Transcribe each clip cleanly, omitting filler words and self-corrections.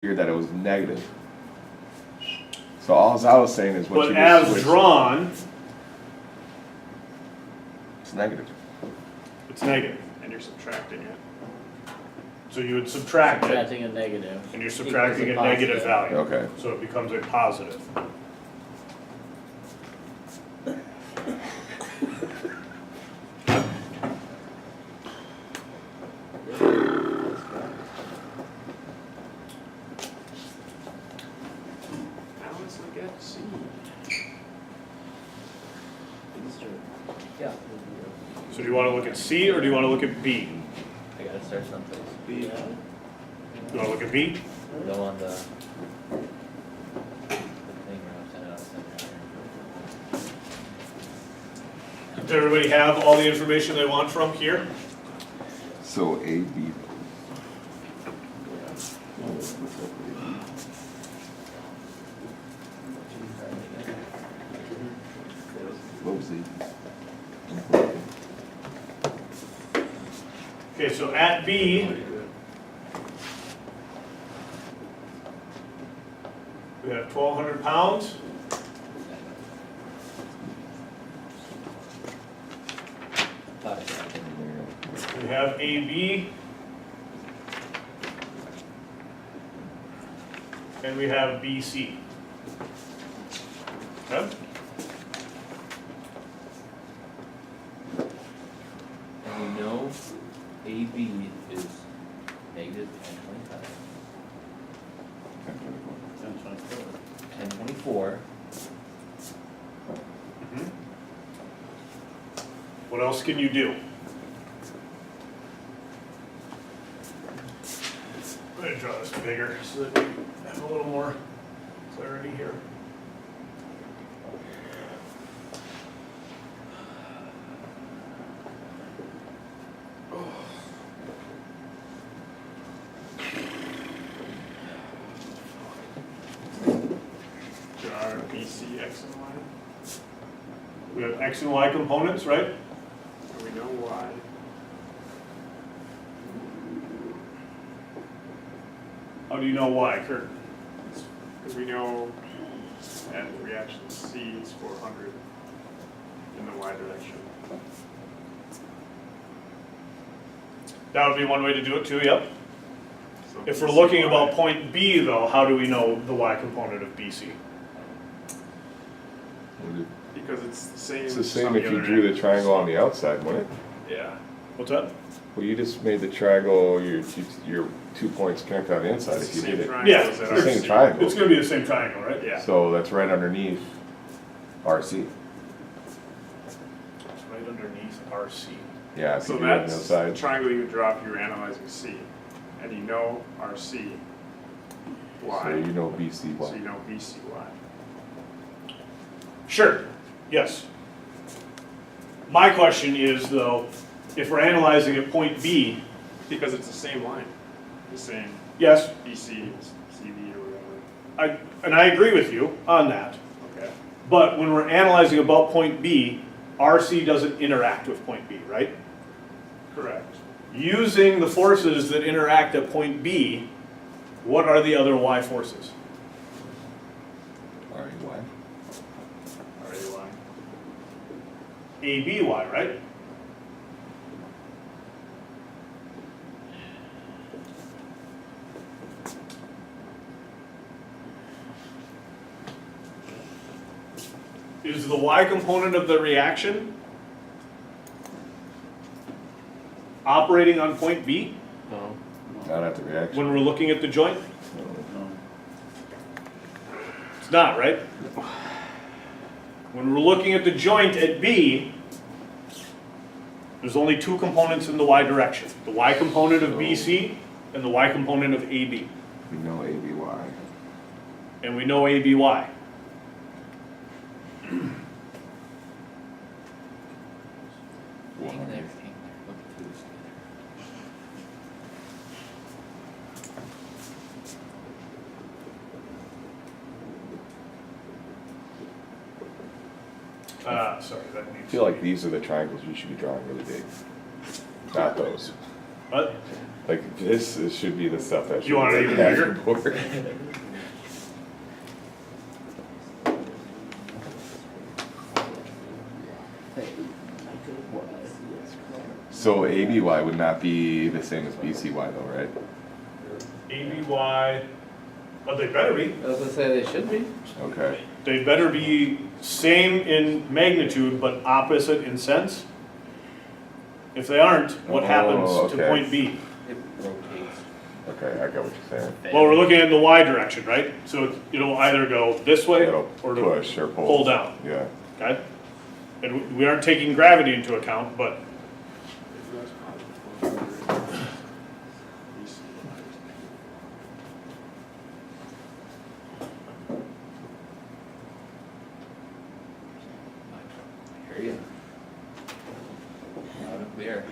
figured that it was negative. So all I was saying is what you But just as switched, drawn, it's negative. it's negative. And you're subtracting it. So you would subtract it, Subtracting a negative. and you're subtracting a equals negative value. Okay. So it becomes a positive. Now let's look at C. Yeah. So do you want to look at C or do you want to look at B? I gotta start someplace. B. You want to look at B? Go on the thing where I'm sending out center. Does everybody have all the information they want from here? So A, B. What was the? Okay, so at B, we have 1,200 pounds. We have AB. And we have BC. Okay? And we know AB is negative 1025. 1024. What else can you do? I'm going to draw this bigger so that we have a little more clarity here. Draw BC, X, and Y. We have X and Y components, right? And we know Y. How do you know why, Kurt? Because we know at reaction C is 400 in the Y direction. That would be one way to do it too, yep. So If we're BC, looking Y. about point B though, how do we know the Y component of BC? Because it's the same. It's the on same if you other drew end. the triangle on the outside, wouldn't it? Yeah. What's that? Well, you just made the triangle, your 2 points connected on the inside It's if the you same did it. triangle Yeah, as it's at the same RC. triangle. It's going to be the same triangle, right? Yeah. So that's right underneath RC. It's right underneath RC. Yeah, if So you do it on the that's the outside. triangle you would draw if you were analyzing C. And you know RC, Y. So you know BC, So you Y. know BCY. Sure, yes. My question is though, if we're analyzing at point B, Because it's the same line, the same yes, BC, CV or whatever. and I agree with you on that. Okay. But when we're analyzing about point B, RC doesn't interact with point B, right? Correct. Using the forces that interact at point B, what are the other Y forces? REY. RAY. ABY, right? Is the Y component of the reaction operating on point B No. Not at the reaction. when we're looking at the joint? It's not, right? When we're looking at the joint at B, there's only two components in the Y direction. The Y component of BC and the Y component of AB. We know ABY. And we know ABY. Hang there, hang there. Look through this Sorry, that needs I feel like these are the triangles you should be drawing really big. Not those. What? Like, this should be the stuff that should You want it be even in the bigger? report. So ABY would not be the same as BCY though, right? ABY, but they better be. I was gonna say they should be. Okay. They better be same in magnitude, but opposite in sense. If they aren't, what happens to okay. point B? It rotates. Okay, I got what you're saying. Well, we're looking in the Y direction, right? So it'll either go this way It'll or to push or pull. pull down, Yeah. okay? And we aren't taking gravity into account, but Hear you. Loud and clear.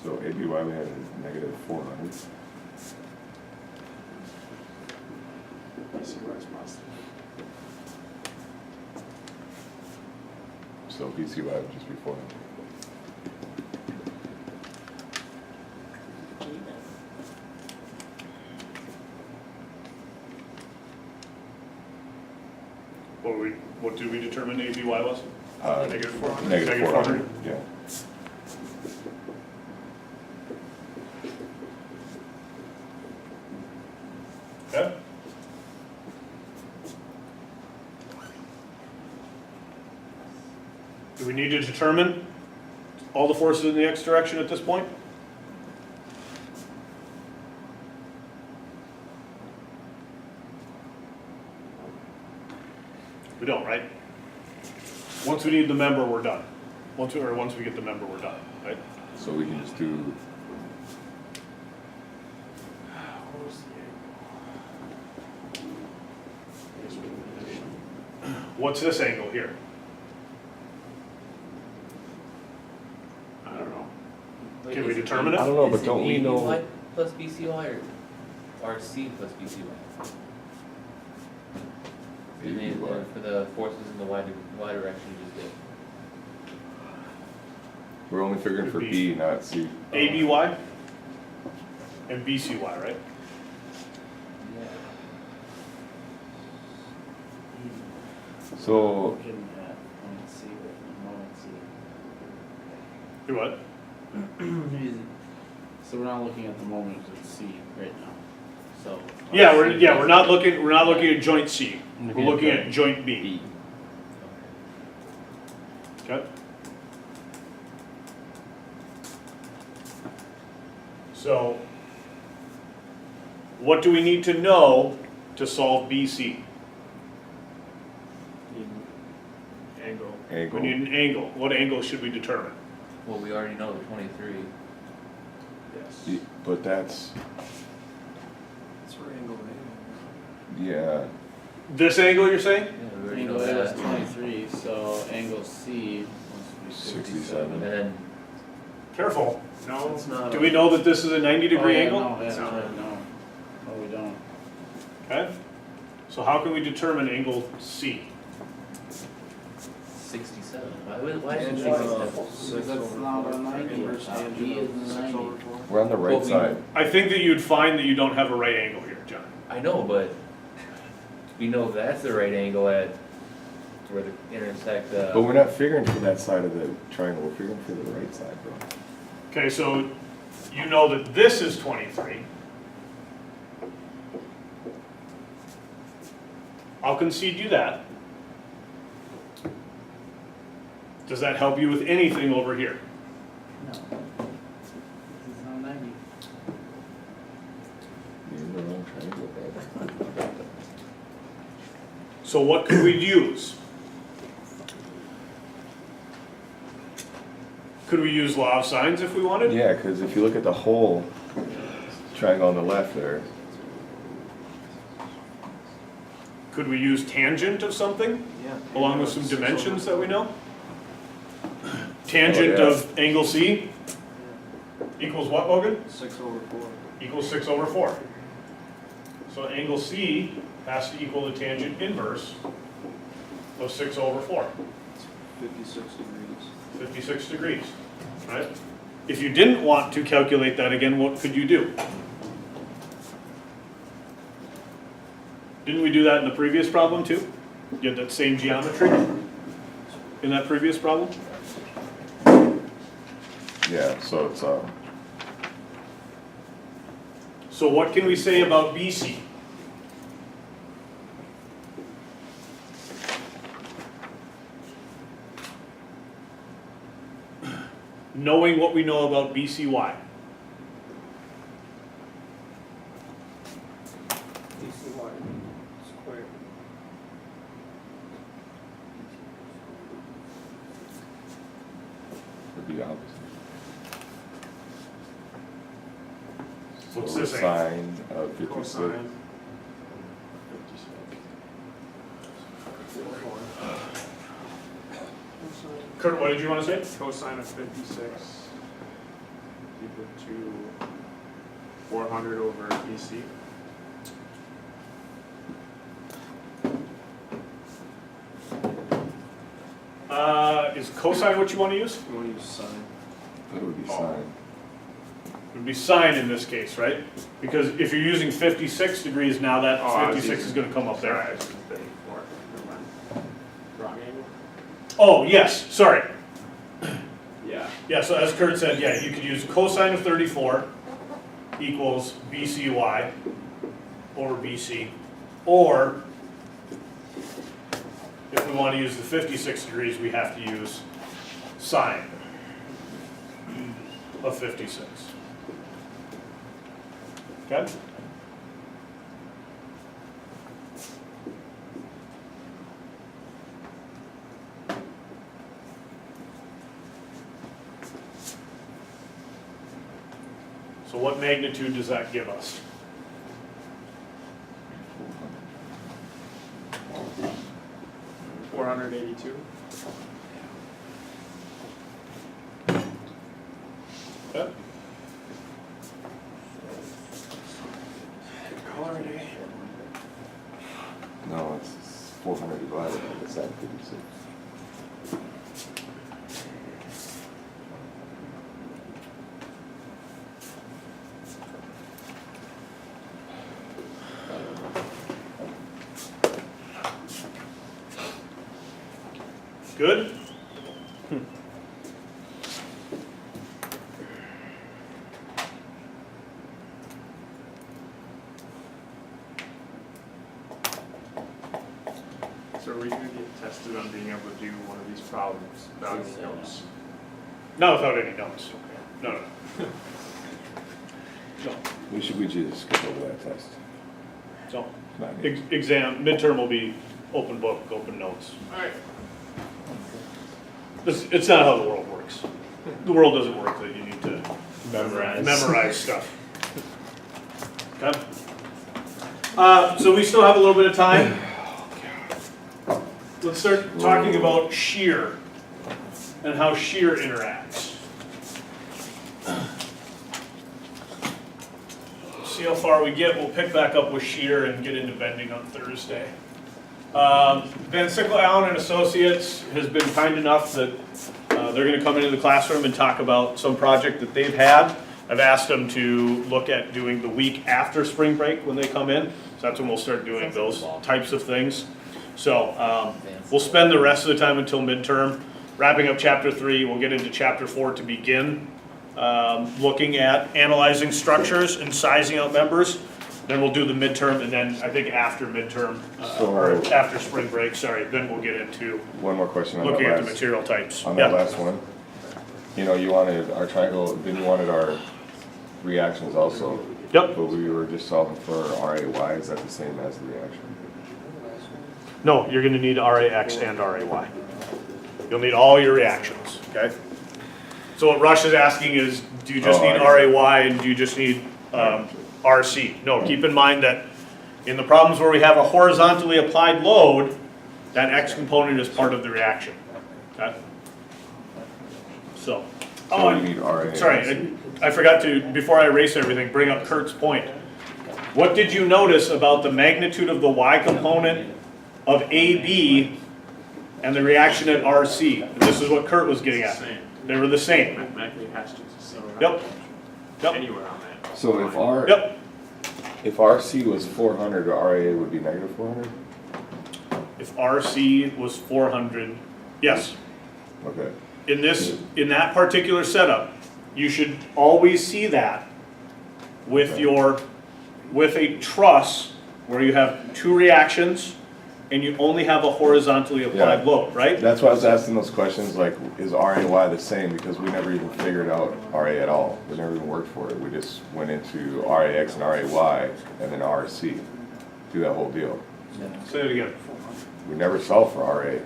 So ABY we had a negative 400. BCY is positive. So BCY would just be 400. what did we determine ABY was? Negative 400. Negative 400, yeah. Okay? Do we need to determine all the forces in the X direction at this point? We don't, right? Once we need the member, we're done. Once we get the member, we're done, right? So we can just do, What was the angle? What's this angle here? I don't know. Can we determine it? I don't know, but Is it don't we know- ABY plus BCY or C plus BCY? And then ABY. for the forces in the Y direction, you just did. We're only figuring for Could B, be not C. ABY and BCY, right? Yeah. So, Looking at point C, but Do what? moment C. So we're not looking at the moment at C right now, so. Yeah, we're not looking at joint C. We're looking at joint B. B. Okay? So, what do we need to know to solve BC? Angle. We angle. need an angle. What angle should we determine? Well, we already know the 23. Yes. But that's, That's where angle yeah, This angle, you're saying? Yeah, we already Angle know A was that. 23, so angle C must be 67. And then Careful. No, It's not. Do we know that this is a 90-degree Oh, yeah, angle? No, yeah, It's that's not. right, no. No, we don't. Okay? So how can we determine angle C? 67. Why is it Because 67? that's not a 90. B is a 90. we're on the right Well, we- side. I think that you'd find that you don't have a right angle here, John. I know, but we know that's the right angle at where they intersect. But we're not figuring for that side of the triangle, we're figuring for the right side, bro. Okay, so you know that this is 23. I'll concede you that. Does that help you with anything over here? No. This is not 90. You're in the wrong triangle, bro. So what could we use? Could we use law of sines if we wanted? Yeah, because if you look at the whole triangle on the left there. Could we use tangent of something, Yeah. along with some dimensions that we know? Tangent Oh, yeah. of angle C equals what, Logan? 6/4. Equals 6/4. So angle C has to equal the tangent inverse of 6/4. 56 degrees. 56 degrees, right? If you didn't want to calculate that again, what could you do? Didn't we do that in the previous problem too? You had that same geometry in that previous problem? Yeah, so it's, So what can we say about BC? Knowing what we know about BCY. BCY squared. would be opposite. What's So this saying? Sine of 56. Cosine. Kurt, what did you want to say? Cosine of 56 equal to 400 over BC. Is cosine what you want to use? You want to use sine. That would be sine. It would be sine in this case, right? Because if you're using 56 degrees now, that Oh, I was 56 is using- going to come up Sorry, I there. was using 54. Never mind. Wrong angle? Oh, yes, sorry. Yeah. Yeah, so as Kurt said, yeah, you could use cosine of 34 equals BCY over BC. Or if we want to use the 56 degrees, we have to use sine of 56. Okay? So what magnitude does that give us? $482. Okay? Color day. No, it's 400 divided by sine 56. Good? So are we going to get tested on being able to do one of these problems without any notes? Not without any notes. No, no. No. We just skip over that test. So, Not here. exam, midterm will be open book, open notes. Alright. It's not how the world works. The world doesn't work that you need to memorize stuff. Okay? So we still have a little bit of time. Let's start talking about shear and how shear interacts. See how far we get. We'll pick back up with shear and get into bending on Thursday. Van Sickle, Allen and Associates has been kind enough that they're going to come into the classroom and talk about some project that they've had. I've asked them to look at doing the week after spring break when they come in. So that's when we'll start doing those types of things. So we'll spend the rest of the time until midterm. Wrapping up chapter 3, we'll get into chapter 4 to begin looking at analyzing structures and sizing out members. Then we'll do the midterm, and then I think after midterm, or after spring break, sorry, then we'll get into One more question on that looking at the last, material types. on Yeah. that last one. You know, you wanted our triangle, then you wanted our reactions also. Yep. But we were just solving for RAY, is that the same as the reaction? No, you're gonna need RAX and RAY. You'll need all your reactions, okay? So what Rush is asking is, do you just Oh, need I see. RAY and do you just need RC. No, keep in mind that in the problems where we have a horizontally applied load, that X component is part of the reaction. Okay? So, So you need RA. sorry, I forgot to, before I erase everything, bring up Kurt's point. What did you notice about the magnitude of the Y component of AB and the reaction at RC? And this is what Kurt was getting at. They were the same. Mathematically it has to, so we're Yep. not Yep. anywhere on that. So Yep. if RC was 400, RA would be negative 400? If RC was 400, yes. Okay. In that particular setup, you should always see that with a truss where you have two reactions and you only have a horizontally applied Yeah. load, right? That's why I was asking those questions, like, is RAY the same? Because we never even figured out RA at all. We never even worked for it. We just went into RAX and RAY and then RC. Do that whole deal. Say it again. We never solved for RA.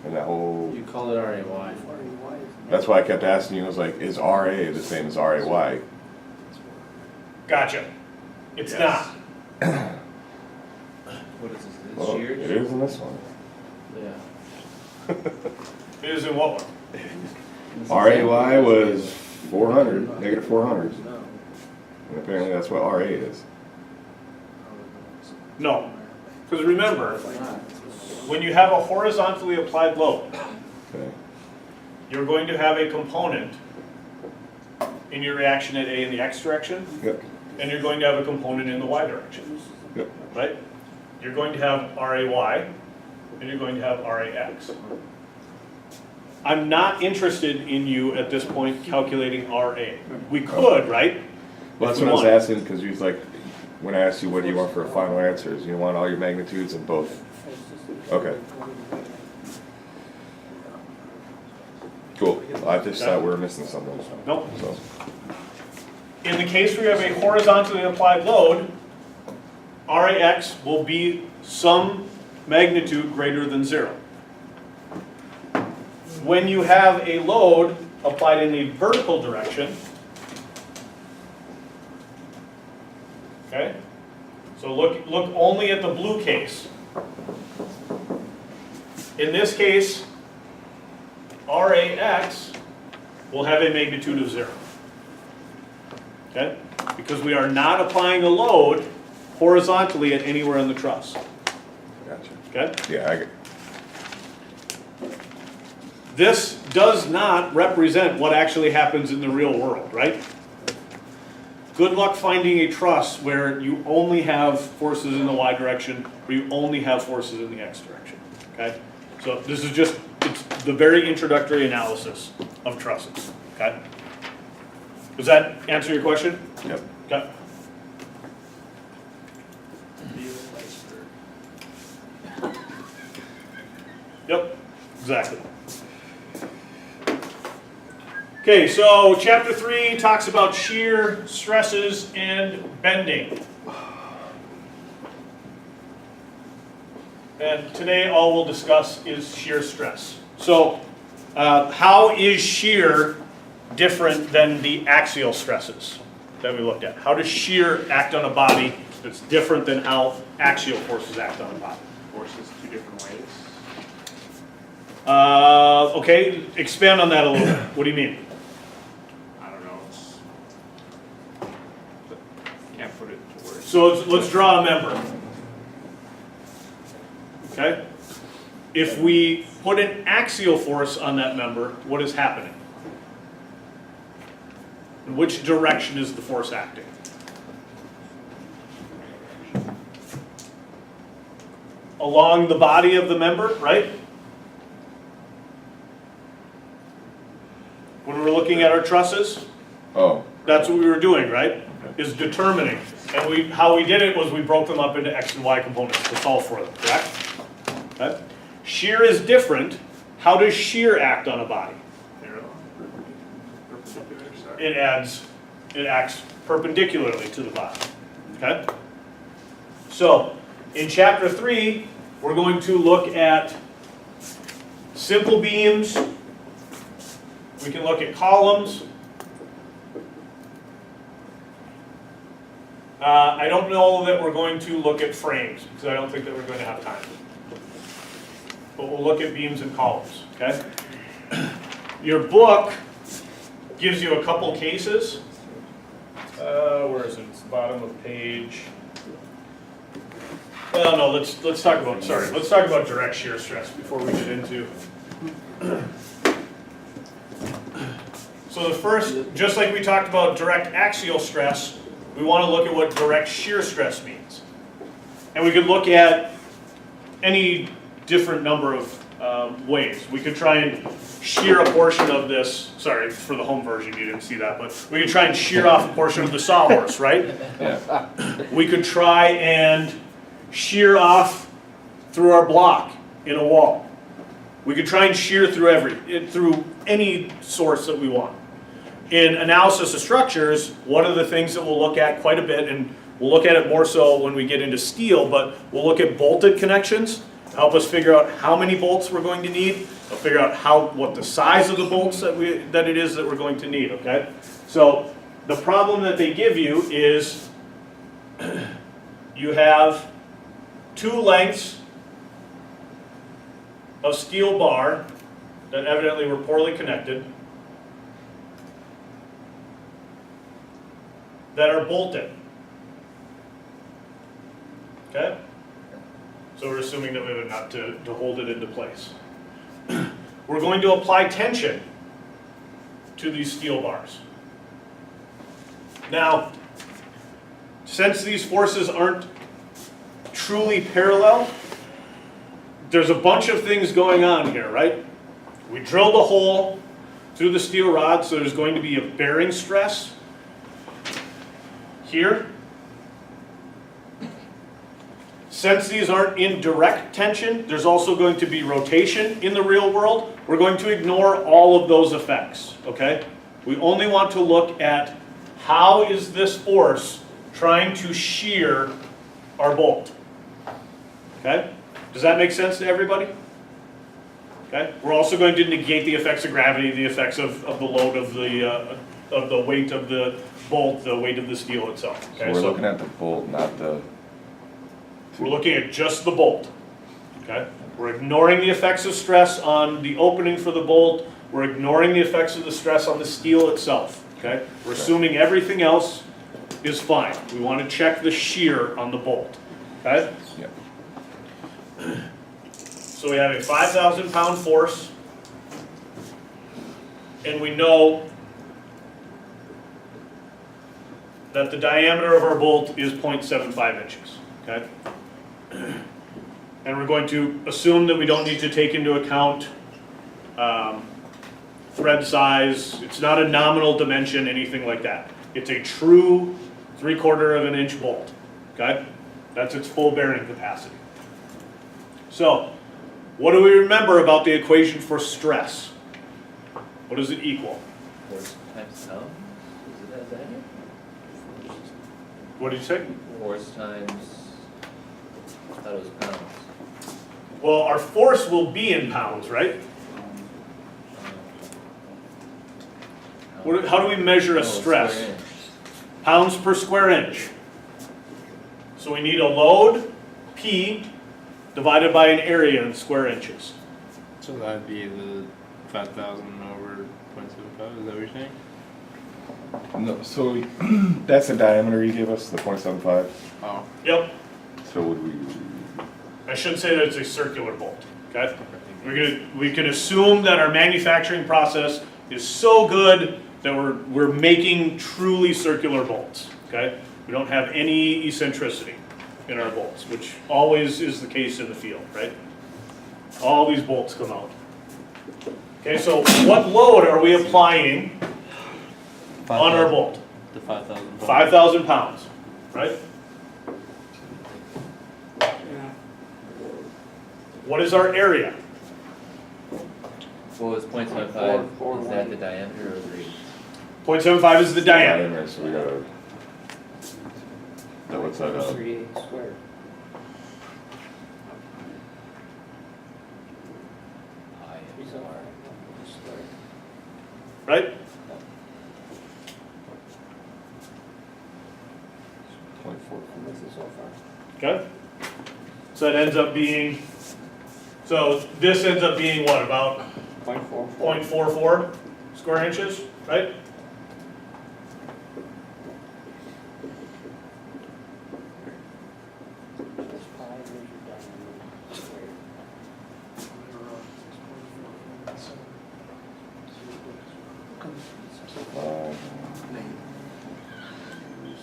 And that whole, You call it RAY. that's why I kept asking you, I was like, is RA the same as RAY? Gotcha. It's Yes. not. What is this? Is it Well, shear? it is in this one. Yeah. It is in what one? RAY was 400, negative 400. And apparently that's what RA is. No. Because remember, It's not. when you have a horizontally applied load, Okay. you're going to have a component in your reaction at A in the X direction, Yep. and you're going to have a component in the Y direction, Yep. right? You're going to have RAY, and you're going to have RAX. I'm not interested in you at this point calculating RA. We could, right? Well, that's If we what I was wanted. asking, because you was like, when I asked you what do you want for a final answer, is you want all your magnitudes in both. Okay. Cool. I just thought we were missing something. Nope. So, In the case where you have a horizontally applied load, RAX will be some magnitude greater than 0. When you have a load applied in the vertical direction, okay? So look only at the blue case. In this case, RAX will have a magnitude of 0. Okay? Because we are not applying a load horizontally at anywhere in the truss. gotcha. Okay? Yeah, I get. This does not represent what actually happens in the real world, right? Good luck finding a truss where you only have forces in the Y direction, or you only have forces in the X direction, okay? So this is just, it's the very introductory analysis of trusses, okay? Does that answer your question? Yep. Okay. Yep, exactly. Okay, so chapter 3 talks about shear, stresses, and bending. And today all we'll discuss is shear stress. So how is shear different than the axial stresses that we looked at? How does shear act on a body that's different than how axial forces act on a body? Forces two different ways. Okay, expand on that a little bit. What do you mean? I don't know, it's, can't put it to words. So let's draw a member. Okay? If we put an axial force on that member, what is happening? In which direction is the force acting? Along the body of the member, right? When we're looking at our trusses, Oh, that's what we were doing, right? Is determining. And how we did it was we broke them up into X and Y components to solve for them, correct? Okay. Shear is different. How does shear act on a body? Parallel? Perpendicular, sorry. It acts perpendicularly to the body. Okay? So, in chapter 3, we're going to look at simple beams. We can look at columns. I don't know that we're going to look at frames, because I don't think that we're going to have time. But we'll look at beams and columns, okay? Your book gives you a couple cases. Where is it? It's the bottom of page. Well, no, let's talk about, let's talk about direct shear stress before we get into. So the first, just like we talked about direct axial stress, we want to look at what direct shear stress means. And we could look at any different number of ways. We could try and shear a portion of this, sorry, for the home version, you didn't see that, but we could try and shear off a portion of the sawhorse, right? Yeah. We could try and shear off through our block in a wall. We could try and shear through any source that we want. In analysis of structures, one of the things that we'll look at quite a bit, and we'll look at it more so when we get into steel, but we'll look at bolted connections, help us figure out how many bolts we're going to need, we'll figure out what the size of the bolts that it is that we're going to need, okay? So the problem that they give you is you have two lengths of steel bar that evidently were poorly connected that are bolted. Okay? So we're assuming that we have a nut to hold it into place. We're going to apply tension to these steel bars. Now, since these forces aren't truly parallel, there's a bunch of things going on here, right? We drilled a hole through the steel rod, so there's going to be a bearing stress here. Since these aren't in direct tension, there's also going to be rotation in the real world. We're going to ignore all of those effects, okay? We only want to look at how is this force trying to shear our bolt, okay? Does that make sense to everybody? Okay. We're also going to negate the effects of gravity, the effects of the load of the weight of the bolt, the weight of the steel itself. Okay. So we're looking at the bolt, not the... We're looking at just the bolt. Okay. We're ignoring the effects of stress on the opening for the bolt. We're ignoring the effects of the stress on the steel itself. Okay. We're assuming everything else is fine. We want to check the shear on the bolt. Okay. Yeah. So we have a 5,000 pound force, and we know that the diameter of our bolt is 0.75 inches, okay? And we're going to assume that we don't need to take into account thread size. It's not a nominal dimension, anything like that. It's a true 3/4 of an inch bolt, okay? That's its full bearing capacity. So, what do we remember about the equation for stress? What does it equal? Force times pound? Is it that? What did you say? Force times, I thought it was pounds. Well, our force will be in pounds, right? How do we measure a stress? Square inch. Pounds per square inch. So we need a load, P, divided by an area in square inches. So that'd be the 5,000 over 0.75, is that what you're saying? No, so that's the diameter you gave us, the 0.75. Oh. Yep. So would we... I should say that it's a circular bolt, okay? We can assume that our manufacturing process is so good that we're making truly circular bolts, okay? We don't have any eccentricity in our bolts, which always is the case in the field, right? All these bolts come out. Okay, so what load are we applying on our bolt? The 5,000. 5,000 pounds, right? What is our area? What was 0.75? Is that the diameter or the radius? 0.75 is the diameter. So we gotta... That what's that? 38 squared. Right? Okay? So it ends up being, so this ends up being what, about 0.44 square inches, right?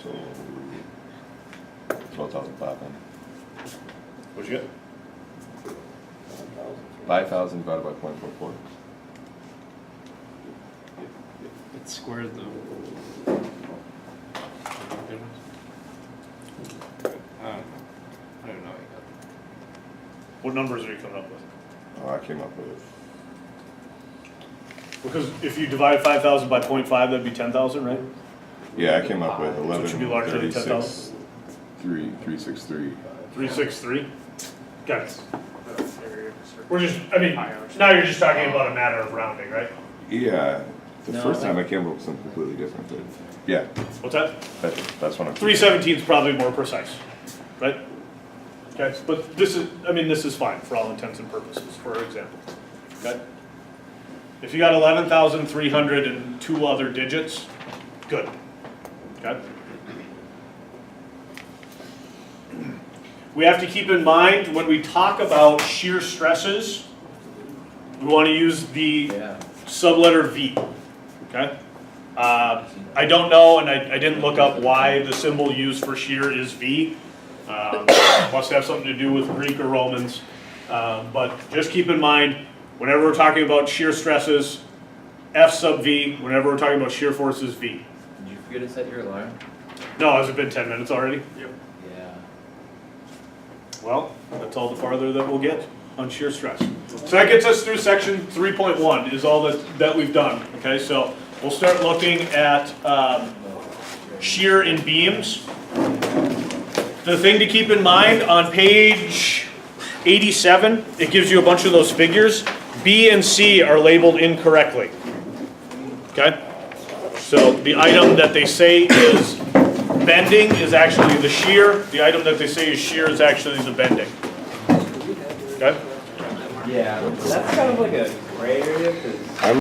So 12,500. What'd you get? 5,000 divided by 0.44. It squares the. I don't know. What numbers are you coming up with? Oh, I came up with Because if you divide 5,000 by 0.5, that'd be 10,000, right? Yeah, I came up with So it should be larger than 1136 363. 363. Got it. That's area of circle. We're just, I mean, now you're just talking about a matter of rounding, right? Yeah, the No, first I- time I came up with something completely different, but yeah, What's that? that's what I'm. 317 is probably more precise, right? Okay, but this is, I mean, this is fine for all intents and purposes, for example. Okay? If you got 11,300 and two other digits, good. Okay? We have to keep in mind when we talk about shear stresses, we want to use the Yeah. subletter V. Okay? I don't know, and I didn't look up why the symbol used for shear is V. Must have something to do with Greek or Romans. But just keep in mind, whenever we're talking about shear stresses, F sub V. Whenever we're talking about shear forces, V. Did you forget to set your alarm? No, has it been 10 minutes already? Yeah. Well, that's all the farther that we'll get on shear stress. So that gets us through section 3.1 is all that we've done. Okay, so we'll start looking at shear in beams. The thing to keep in mind on page 87, it gives you a bunch of those figures. B and C are labeled incorrectly. Okay? So the item that they say is bending is actually the shear. The item that they say is shear is actually the bending. Okay? Yeah, that's kind of like a gray area because